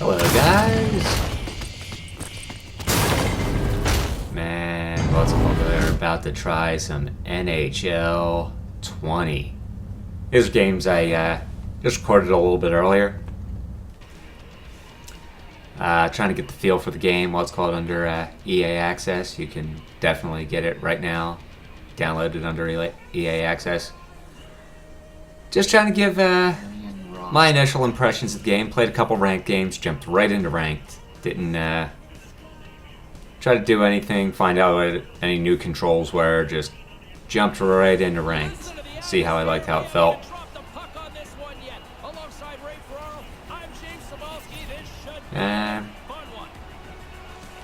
Hello guys! Man, what's up? They're about to try some NHL 20. These are games I just recorded a little bit earlier. Trying to get the feel for the game, what's called under EA Access. You can definitely get it right now. Download it under EA Access. Just trying to give my initial impressions of the game. Played a couple ranked games, jumped right into ranked. Didn't try to do anything, find out what any new controls were. Just jumped right into ranked. See how I liked how it felt.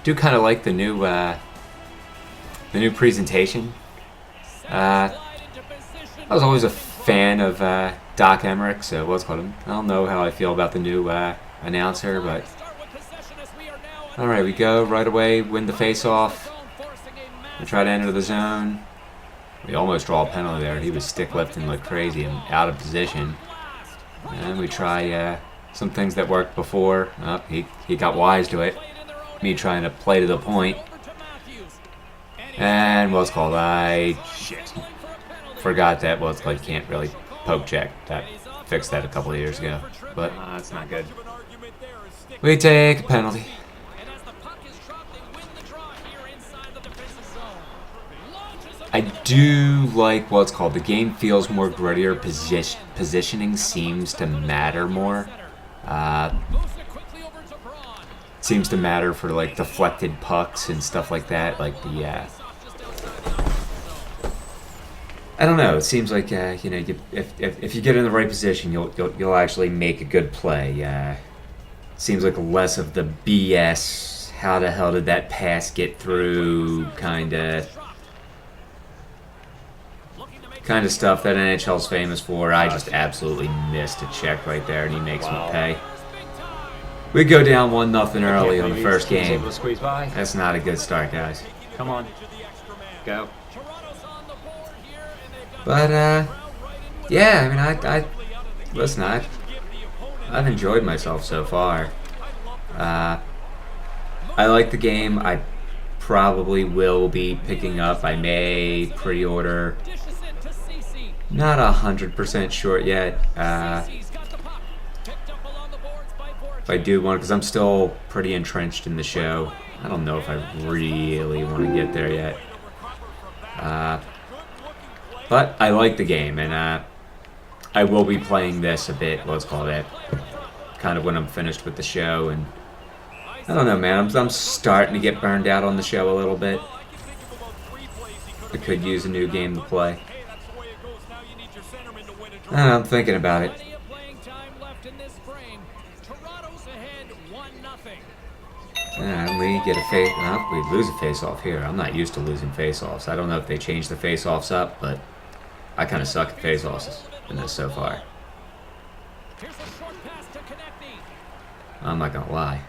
Do kind of like the new presentation. I was always a fan of Doc Emmerich, so what's called him. I don't know how I feel about the new announcer, but all right, we go right away, win the face-off. We try to enter the zone. We almost draw a penalty there. He was stick lifting like crazy and out of position. And we try some things that worked before. Oh, he got wise to it. Me trying to play to the point. And what's called, I forgot that what's called, you can't really poke check. That fixed that a couple of years ago, but that's not good. We take a penalty. I do like what's called, the game feels more grittier. Positioning seems to matter more. Seems to matter for like deflected pucks and stuff like that. Like the I don't know. It seems like you know, if you get in the right position, you'll actually make a good play. Seems like less of the BS. How the hell did that pass get through? Kind of stuff that NHL's famous for. I just absolutely missed a check right there, and he makes me pay. We go down 1-0 early on the first game. That's not a good start, guys. Come on, go. But yeah, I mean, listen, I've enjoyed myself so far. I like the game. I probably will be picking up. I may pre-order. Not 100% sure yet. If I do want, because I'm still pretty entrenched in the show. I don't know if I really want to get there yet. But I like the game, and I will be playing this a bit, let's call it, kind of when I'm finished with the show. And I don't know, man, I'm starting to get burned out on the show a little bit. I could use a new game to play. I'm thinking about it. And we get a face. Well, we lose a face-off here. I'm not used to losing face-offs. I don't know if they changed the face-offs up, but I kind of suck at face-offs in this so far. I'm not gonna lie.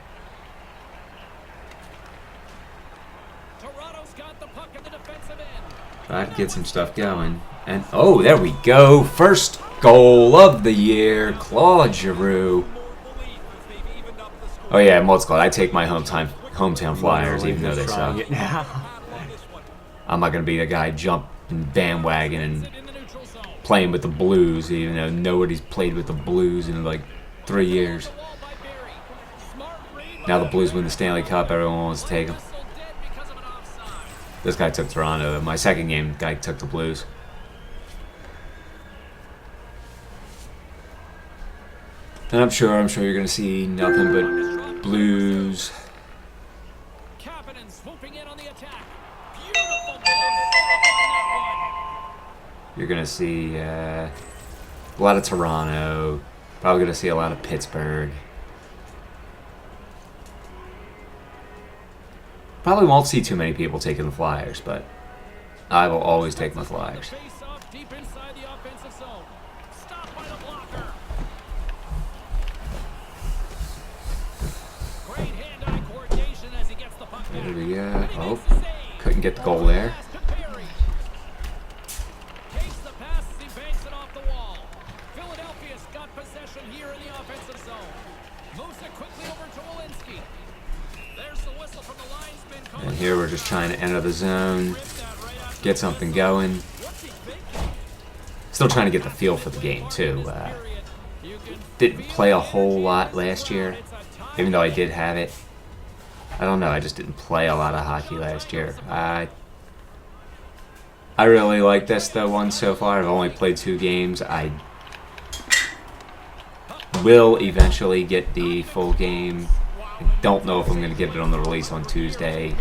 Try to get some stuff going. And oh, there we go. First goal of the year, Claude Giroux. Oh yeah, and what's called, I take my hometown Flyers, even though they suck. I'm not gonna be the guy jumping bandwagon and playing with the Blues, even though nobody's played with the Blues in like 3 years. Now the Blues win the Stanley Cup, everyone wants to take them. This guy took Toronto. My second game, guy took the Blues. And I'm sure you're gonna see nothing but Blues. You're gonna see a lot of Toronto. Probably gonna see a lot of Pittsburgh. Probably won't see too many people taking the Flyers, but I will always take my Flyers. There we go. Oh, couldn't get the goal there. And here we're just trying to enter the zone, get something going. Still trying to get the feel for the game too. Didn't play a whole lot last year, even though I did have it. I don't know, I just didn't play a lot of hockey last year. I really like this though one so far. I've only played 2 games. I will eventually get the full game. I don't know if I'm going to get it on the release on Tuesday.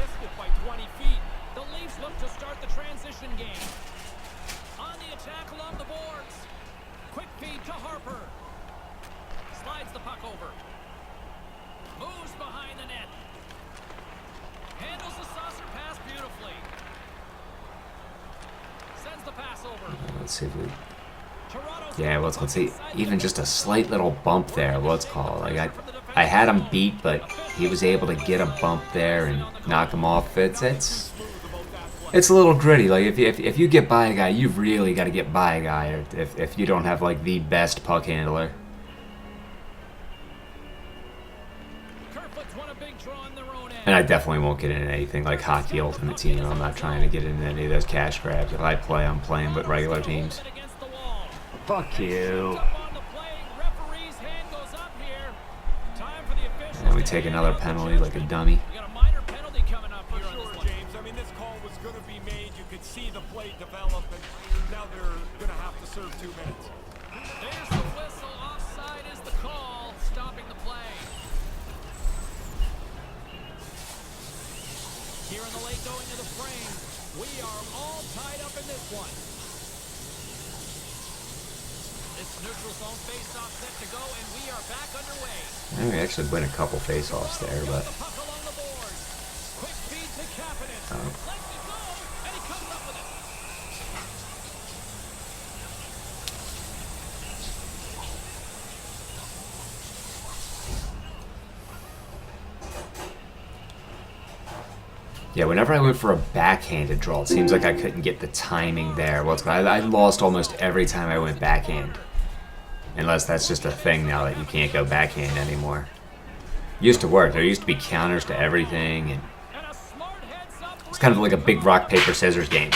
Let's see if we... Yeah, let's see. Even just a slight little bump there, let's call it. Like I had him beat, but he was able to get a bump there and knock him off. It's a little gritty. Like if you get by a guy, you've really got to get by a guy. Or if you don't have like the best puck handler. And I definitely won't get into anything like Hockey Ultimate Team. I'm not trying to get into any of those cash grabs. If I play, I'm playing with regular teams. Fuck you. And we take another penalty like a dummy. Here in the late going of the frame, we are all tied up in this one. This neutral zone face-off set to go, and we are back underway. We actually win a couple face-offs there, but... Quick feed to Kapanen. Lets it go, and he comes up with it. Yeah, whenever I went for a backhanded draw, it seems like I couldn't get the timing there. I lost almost every time I went backhand. Unless that's just a thing now that you can't go backhand anymore. Used to work. There used to be counters to everything, and it's kind of like a big rock, paper, scissors game.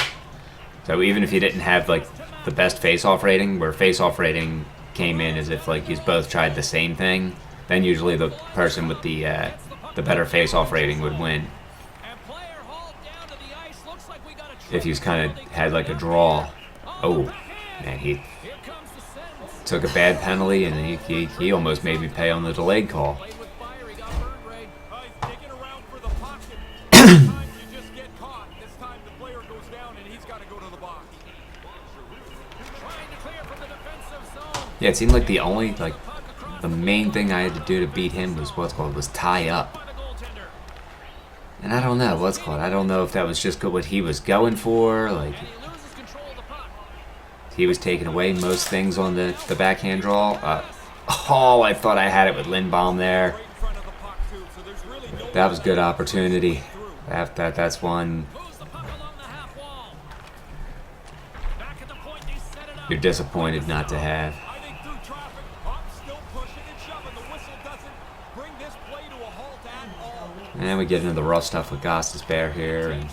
So even if you didn't have like the best face-off rating, where face-off rating came in as if like you both tried the same thing, then usually the person with the better face-off rating would win. If he's kind of had like a draw. Oh, man, he took a bad penalty, and he almost made me pay on the delayed call. Yeah, it seemed like the main thing I had to do to beat him was tie up. And I don't know I don't know if that was just what he was going for. Like, he was taking away most things on the backhand draw. Oh, I thought I had it with Lindbaum there. That was a good opportunity. That's one you're disappointed not to have. And we get into the rough stuff with Gostis Bear here, and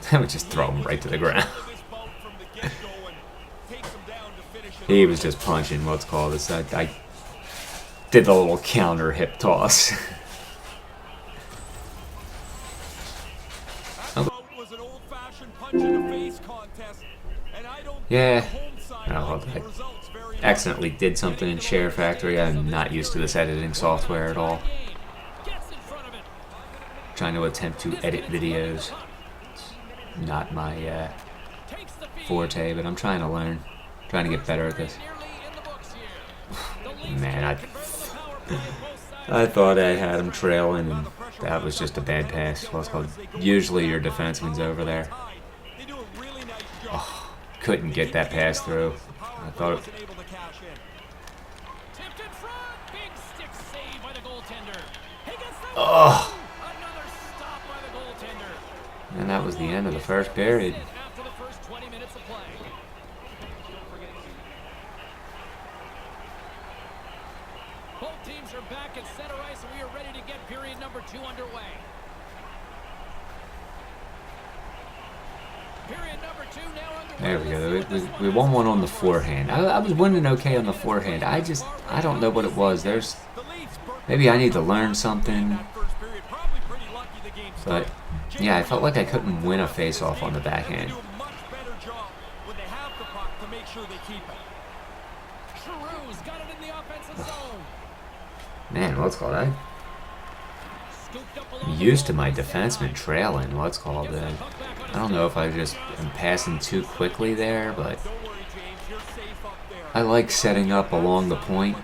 then we just throw him right to the ground. He was just punching this. I did the little counter hip toss. Yeah. I accidentally did something in SHAREfactory. I'm not used to this editing software at all. Trying to attempt to edit videos. It's not my forte, but I'm trying to learn. Trying to get better at this. Man, I thought I had him trailing, and that was just a bad pass. Usually your defenseman's over there. Oh, couldn't get that pass through. I thought it... Oh! And that was the end of the first period. Both teams are back at center ice, and we are ready to get period number 2 underway. Period number 2 now underway. There we go. We won one on the forehand. I was winning okay on the forehand. I don't know what it was. Maybe I need to learn something. But yeah, I felt like I couldn't win a face-off on the backhand. Man, what's called that? I'm used to my defenseman trailing. What's called that? I don't know if I just am passing too quickly there, but I like setting up along the point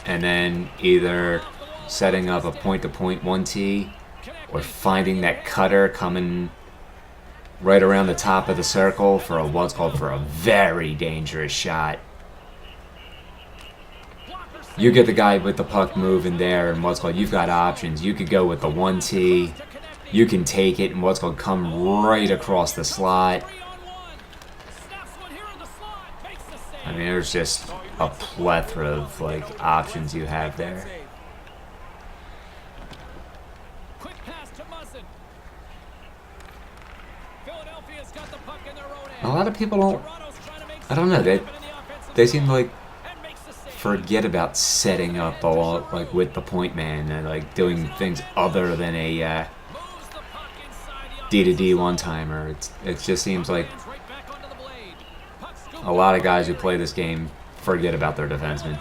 and then either setting up a point-to-point 1T or finding that cutter coming right around the top of the circle for a very dangerous shot. You get the guy with the puck moving there, and you've got options. You could go with the 1T. You can take it and come right across the slot. I mean, there's just a plethora of options you have there. A lot of people don't. I don't know. They seem to forget about setting up with the point man and doing things other than a D-to-D one-timer. It just seems like a lot of guys who play this game forget about their defensemen.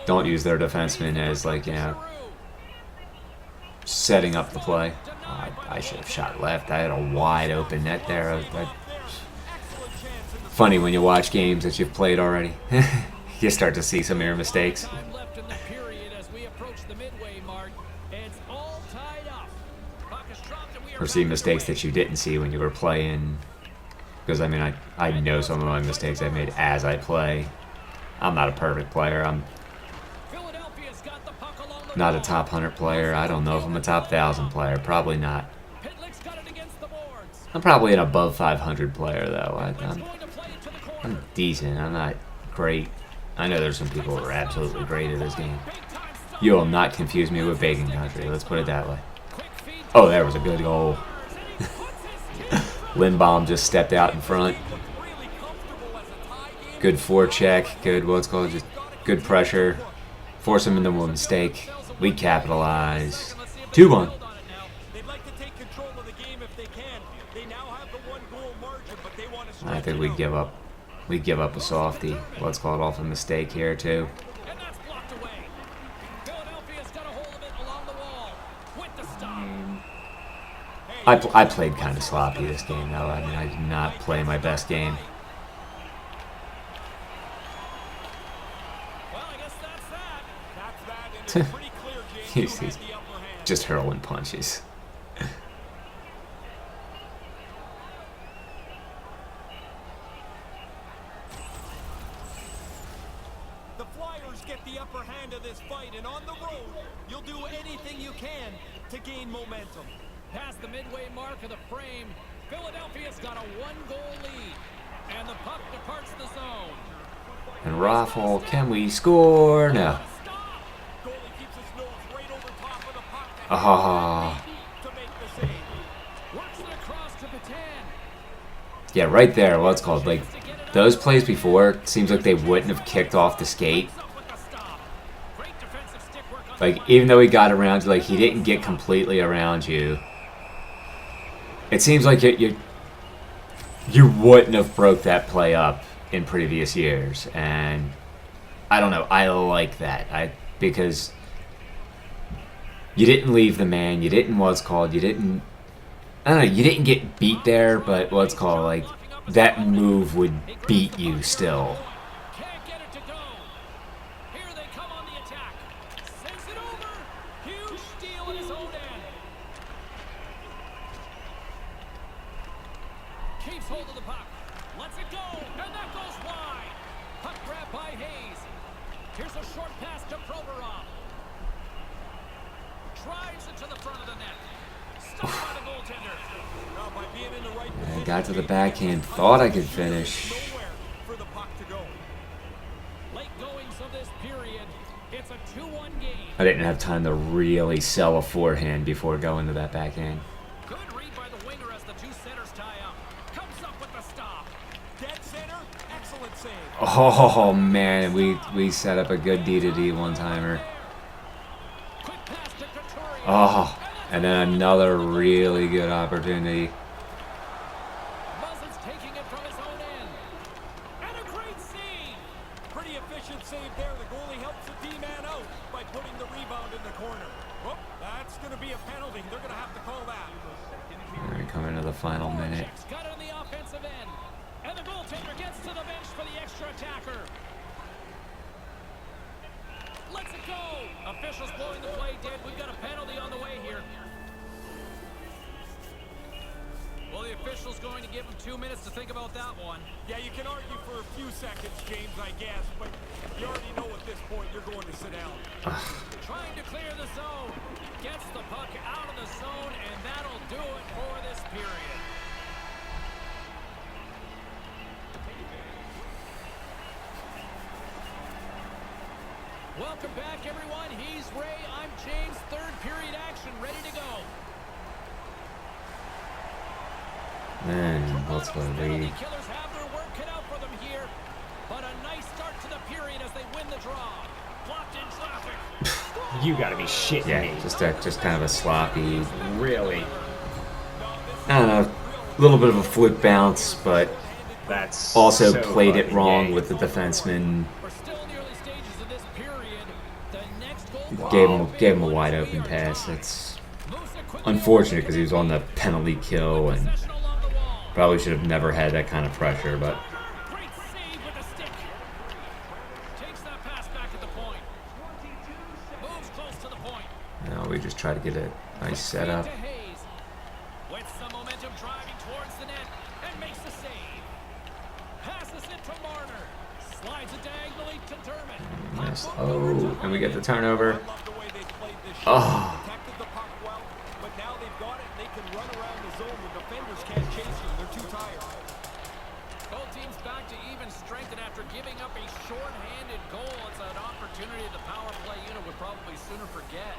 Don't use their defensemen as setting up the play. Oh, I should have shot left. I had a wide open net there. Funny when you watch games that you've played already. You start to see some of your mistakes. Or see mistakes that you didn't see when you were playing. Because, I mean, I know some of my mistakes I made as I play. I'm not a perfect player. I'm not a top 100 player. I don't know if I'm a top 1,000 player. Probably not. I'm probably an above 500 player, though. I'm decent. I'm not great. I know there's some people who are absolutely great at this game. You will not confuse me with Bacon Country. Let's put it that way. Oh, there was a good goal. Lindbaum just stepped out in front. Good forecheck. Good, just good pressure. Force him into a mistake. We capitalize. 2-1. I think we give up. We give up a softie. Off a mistake here too. I played kind of sloppy this game, though. I mean, I did not play my best game. He's just hurling punches. The Flyers get the upper hand of this fight, and on the road, you'll do anything you can to gain momentum. Past the midway mark of the frame, Philadelphia's got a 1-goal lead, and the puck departs the zone. And Raffle, can we score? No. Ah. Yeah, right there. Those plays before, seems like they wouldn't have kicked off the skate. Even though he got around you, he didn't get completely around you. It seems like you wouldn't have broke that play up in previous years, and I don't know. I like that. Because you didn't leave the man. You didn't you didn't. I don't know. You didn't get beat there, but that move would beat you still. Keeps hold of the puck. Lets it go. And that goes wide. Puck grab by Hayes. Here's a short pass to Provorov. Drives it to the front of the net. Stopped by the goaltender. By being in the right position, I got to the backhand. Thought I could finish. Nowhere for the puck to go. Late goings of this period. It's a 2-1 game. I didn't have time to really sell a forehand before going to that backhand. Good read by the winger as the two centers tie up. Comes up with the stop. Dead center. Excellent save. Oh man, we set up a good D-to-D one-timer. Quick pass to Couturier. Oh, and then another really good opportunity. Muzzin's taking it from his own end. And a great save. Pretty efficient save there. The goalie helps the D-man out by putting the rebound in the corner. Well, that's going to be a penalty. They're going to have to call that. We're gonna come into the final minute. Got it on the offensive end. And the goaltender gets to the bench for the extra attacker. Let's it go. Officials blowing the play dead. We've got a penalty on the way here. Well, the official's going to give him 2 minutes to think about that one. Yeah, you can argue for a few seconds, James, I guess, but you already know at this point you're going to sit down. Trying to clear the zone. Gets the puck out of the zone, and that'll do it for this period. Welcome back, everyone. He's Ray. I'm James. Third period action, ready to go. Man, let's go lead. Killers have their work cut out for them here, but a nice start to the period as they win the draw. Blocked in traffic. You gotta be shitting Yeah, me. just kind of a sloppy. Really? I don't know, a little bit of a fluke bounce, but That's also so played it fucking wrong gay. with the defenseman. We're still in the early stages of this period. The next goal. Gave him a wide open pass. It's unfortunate because he was on the penalty kill and probably should have never had that kind of pressure. But Great save with the stick. Takes that pass back at the point. Moves close to the point. you know, we just try to get a nice setup. To Hayes. With some momentum driving towards the net and makes the save. Passes it to Marner. Slides it diagonally to Dermott. Yes. Oh, and we get the turnover. I love the way they played this Oh. shot. Protected the puck well, but now they've got it. They can run around the zone. The defenders can't chase them. They're too tired. Both teams back to even strength, and after giving up a short-handed goal, it's an opportunity the power play unit would probably sooner forget.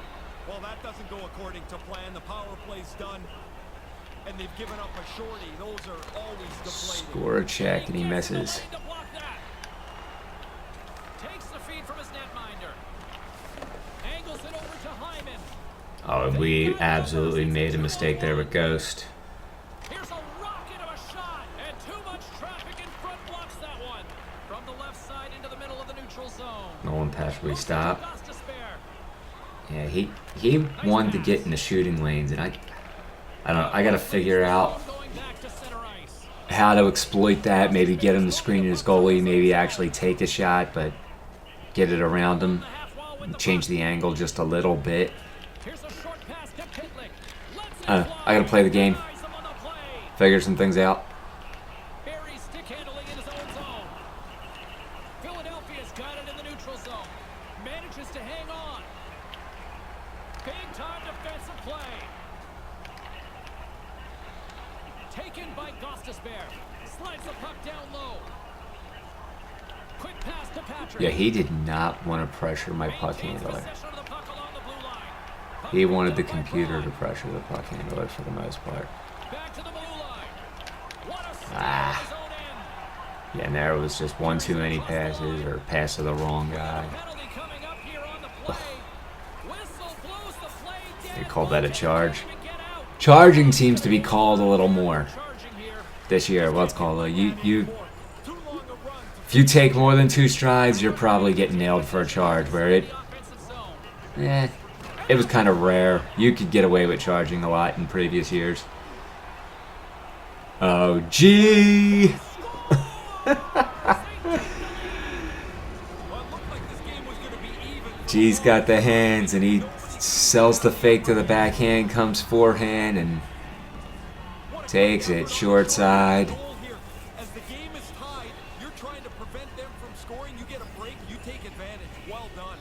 Well, that doesn't go according to plan. The power play's done, and they've given up a shorty. Those are always deflating. Score a check and he misses. Takes the feed from his netminder. Angles it over to Hyman. Oh, we absolutely made a mistake there with Ghost. Here's a rocket of a shot, and too much traffic in front blocks that one. From the left side into the middle of the neutral zone. Nolan pass we stop. Lost to spare. Yeah, he wanted to get in the shooting lanes, and I don't know. I got to figure out Going back to center ice. how to exploit that. Maybe get him to screen his goalie. Maybe actually take a shot, but get it around him. The half wall with the Change the angle just a little bit. Here's a short pass to Pitlick. Lets it fly. I got to play the game. Eyes him on the play. Figure some things out. Barry stick handling in his own zone. Philadelphia's got it in the neutral zone. Manages to hang on. Big time defensive play. Taken by Gostisbehere. Slides the puck down low. Quick pass to Patrick. Yeah, he did not want to pressure my puck Maintains handler. possession of the puck along the blue line. Puck He wanted the down by computer Braun. to pressure the puck handler for the most part. Back to the blue line. What a steal Ah. at his own end. Yeah, and there was just one too many passes or pass to the wrong guy. Penalty coming up here on the play. Whistle blows the play dead. They called that a charge. Can't even get out. Charging seems to be called a little more Charging here. this year. Well, it's called you. Too long a run If you take more than 2 strides, you're probably getting nailed for a charge. Where to the offensive zone. it was kind of rare. You could get away with charging a lot in previous years. Oh, gee. Well, it looked like this game was going to be even. G's got the hands, and he sells the fake to the backhand, comes forehand, and takes it short side. Goal here. As the game is tied, you're trying to prevent them from scoring. You get a break, you take advantage. Well done.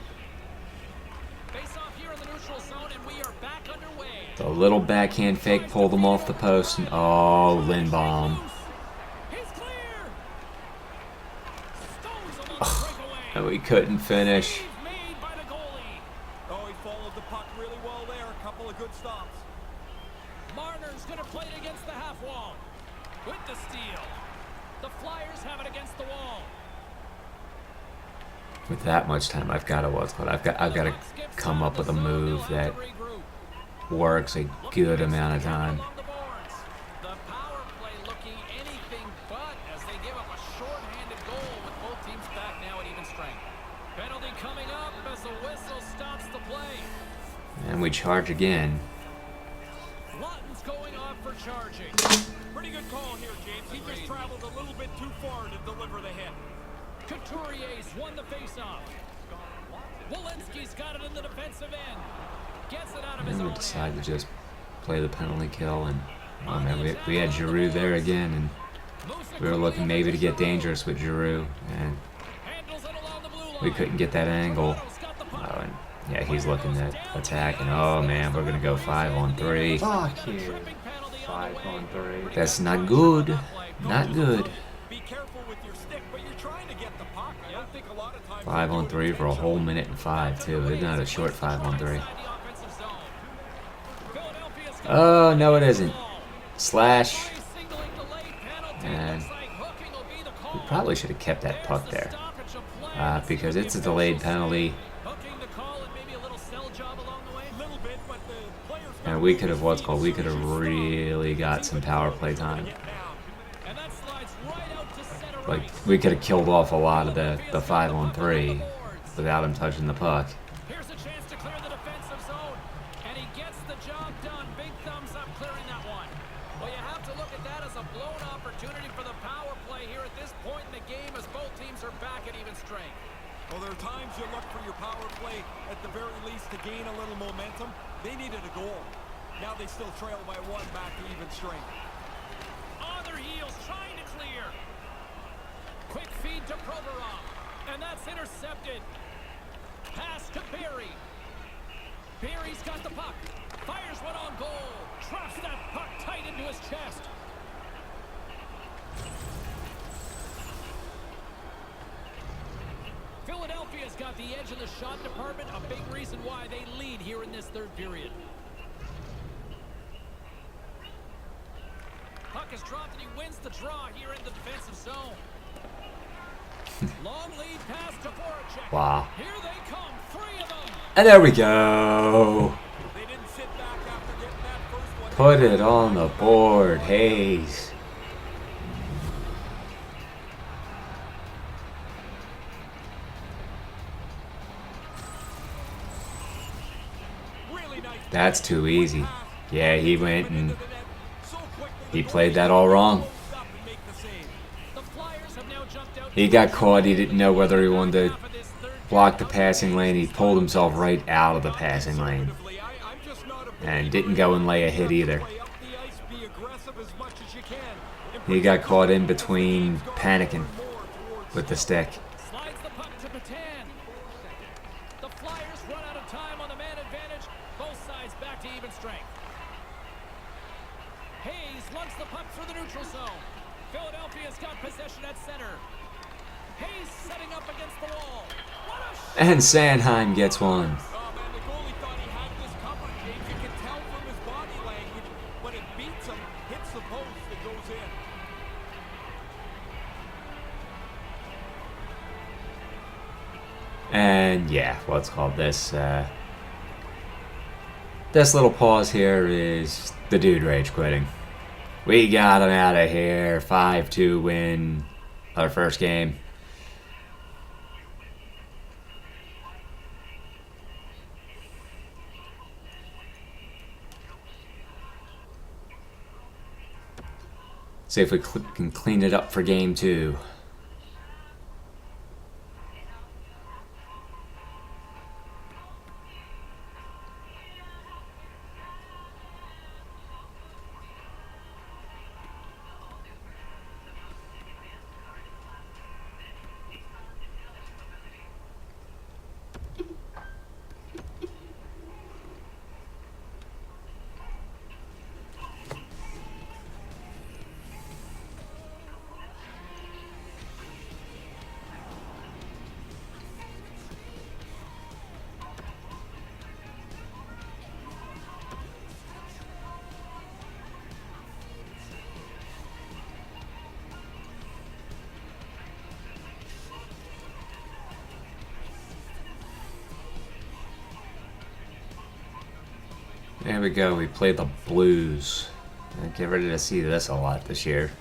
Face off here in the neutral zone, and we are back underway. The little backhand fake pulled him off the post, and oh, Lindbaum. He's clear. Stones on the breakaway. And we couldn't finish. Save made by the of good stops. Marner's going to play it against the half wall. With the steal. The Flyers have it against the wall. With that much time, I've got to come up with a move that works a good amount of time. The power play looking anything but as they give up a short-handed goal with both teams back now at even strength. Penalty coming up as the whistle stops the play. And we charge again. Lawton's going off for charging. Pretty good call here, James. He just traveled a little bit too far to deliver the hit. Couturier's won the face-off. Walensky's got it in the defensive end. Gets it out of his And own we decide end. to just play the penalty kill, and oh man, we had Giroux there again, and we were looking maybe to get dangerous with Giroux, and Handles it along the blue line. we couldn't get that angle. Toronto's got the puck. Oh, and yeah, he's looking to attack, and oh man, we're gonna go 5-on-3. Fuck you. Tripping penalty on the way. 5-on-3. That's not good. Not good. Be careful with your stick, but you're trying to get the puck. I don't think a lot of times 5-on-3 for a whole minute and 5 too. It's not a short 5-on-3. Oh no, it isn't. Slash. And we probably should have kept that puck there because it's a delayed penalty, and we could have we could have really got some power play time. Like we could have killed off a lot of the 5-on-3 without him touching the puck. Here's a chance to clear the defensive zone, and he gets the job done. Big thumbs up clearing that one. Well, you have to look at that as a blown opportunity for the power play here at this point in the game as both teams are back at even strength. Well, there are times you look for your power play at the very least to gain a little momentum. They needed a goal. Now they still trail by one back to even strength. On their heels, trying to clear. Quick feed to Provorov, and that's intercepted. Pass to Barry. Barry's got the puck. Fires one on goal. Traps that puck tight into his chest. Philadelphia's got the edge in the shot department, a big reason why they lead here in this third period. Puck is dropped and he wins the draw here in the defensive zone. Long lead pass to Voracek. Wow. Here they come, 3 of them. And there we go. They didn't sit back after getting that first one. Put it on the board, Hayes. Really nice. That's too easy. Yeah, he went and he played that all wrong. He got caught. He didn't know whether he wanted to block the passing lane. He pulled himself right out of the passing lane and didn't go and lay a hit either. He got caught in between panicking with the stick. Slides the puck to Patan. The Flyers run out of time on the man advantage. Both sides back to even strength. Hayes lugs the puck through the neutral zone. Philadelphia's got possession at center. Hayes setting up against the wall. What a shot! And Sanheim gets one. Oh man, the goalie thought he had this covered, James. You can tell from his body language when it beats him, hits the post, it goes in. And yeah, what's called this? This little pause here is the dude rage quitting. We got him out of here. 5-2 win. Our first game. See if we can clean it up for game 2. There we go. We played the Blues. I get ready to see this a lot this year.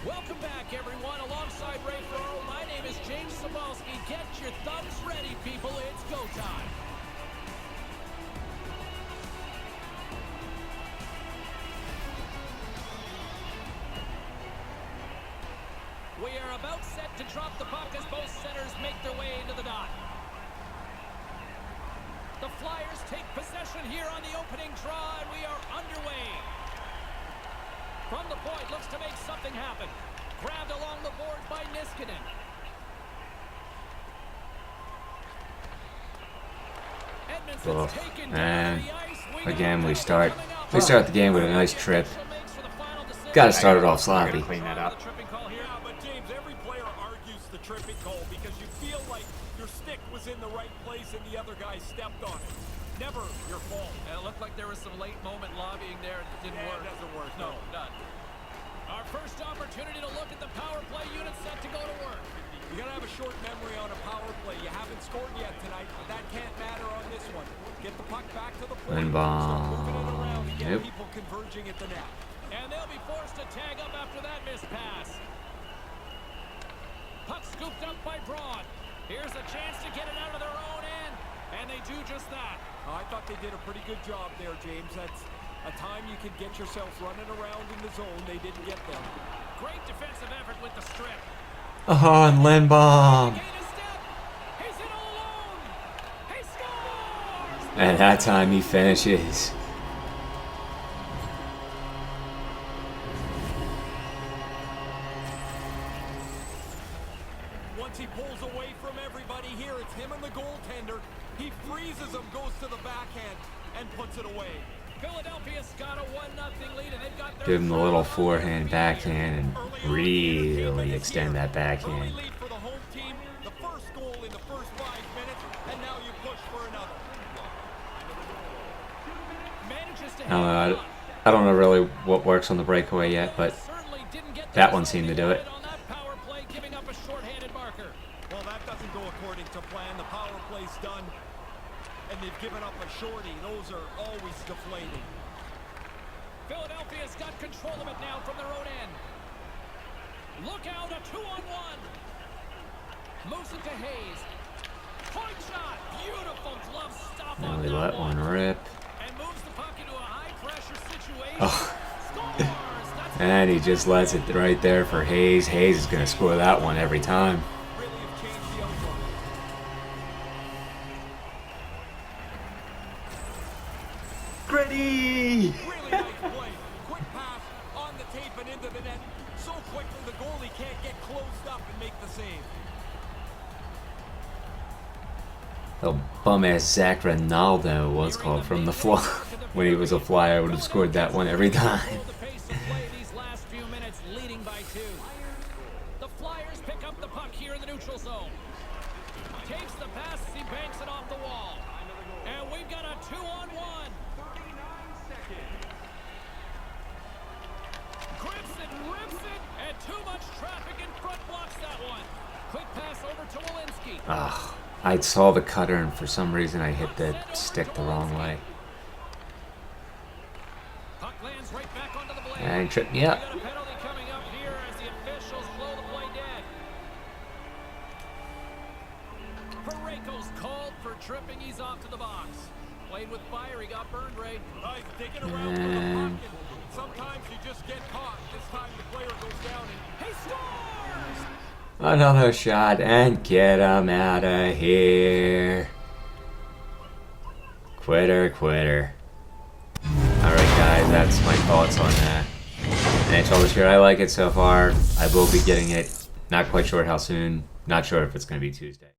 Welcome back, everyone. Alongside Ray Ferraro, my name is James Sabalski. Get your thumbs ready, people. It's go time. We are about set to drop the puck as both centers make their way into the dot. The Flyers take possession here on the opening draw, and we are underway. From the point, looks to make something happen. Grabbed along the boards by Niskanen. Edmondson's taken down And the ice. again, we start the game with a nice trip. Got to start it off sloppy. Clean that up. Yeah, but James, every player argues the tripping call because you feel like your stick was in the right place and the other guy stepped on it. Never your fault. And it looked like there was some late moment lobbying there that didn't work. It doesn't work. No, none. Our first opportunity to look at the power play unit set to go to work. You gotta have a short memory on a power play. You haven't scored yet tonight, but that can't matter on this one. Get the puck back to the play. And Start moving it around and get yep. people converging at the net. And they'll be forced to tag up after that missed pass. Puck scooped up by Braun. Here's a chance to get it out of their own end, and they do just that. I thought they did a pretty good job there, James. That's a time you can get yourself running around in the zone. They didn't get them. Great defensive effort with the strip. And Lindbaum. Gain a step. He's in all alone. He scores! And that time he finishes. Once he pulls away from everybody here, it's him and the goaltender. He freezes him, goes to the backhand, and puts it away. Philadelphia's got a 1-0 lead, and they've got their Give him the third little goal forehand, of the year. backhand, and Early on, the team really is extend here. that backhand. Early lead for the home team, the first goal in the first 5 minutes, and now you push for another. Manages to hang on. I don't know really what works on the breakaway yet, but Certainly didn't get that the one seemed to do it. on that power play, giving up a shorthanded marker. Well, that doesn't go according to plan. The power play's done, and they've given up a shorty. Those are always deflating. Philadelphia's got control of it now from their own end. Look out, a 2-on-1. Moves it to Hayes. Point shot. Beautiful glove stop And on we that let one rip. And moves the puck into a high-pressure situation. Oh. Scores. That's And he just lets it right there for Hayes. Hayes is going to score that one every time. really have changed the outlook. Gritty! Really nice play. Quick pass on the tape and into the net. So quickly the goalie can't get closed up and make the save. Little bum-ass Zach Ronaldo was called from the floor. When he was a Flyer, I would have scored that one every time. The pace of play these last few minutes, leading by 2. The Flyers pick up the puck here in the neutral zone. Takes the pass as he banks it off the wall. And we've got a 2-on-1. Grips it, rips it, and too much traffic in front blocks that one. Quick pass over to Walensky. Ugh. I saw the cutter, and for some reason I hit the stick the wrong way. Puck lands right back onto the blade. And tripped me up. We got a penalty coming up here as the officials blow the play dead. Parayko's called for tripping. He's off to the box. Played with fire. He got burned, Ray. Nice, digging around for the And puck. And sometimes you just get caught. This time the player goes down and he scores! another shot, and get him out of here. Quitter. Alright guys, that's my thoughts on NHL this year. I like it so far. I will be getting it. Not quite sure how soon. Not sure if it's going to be Tuesday.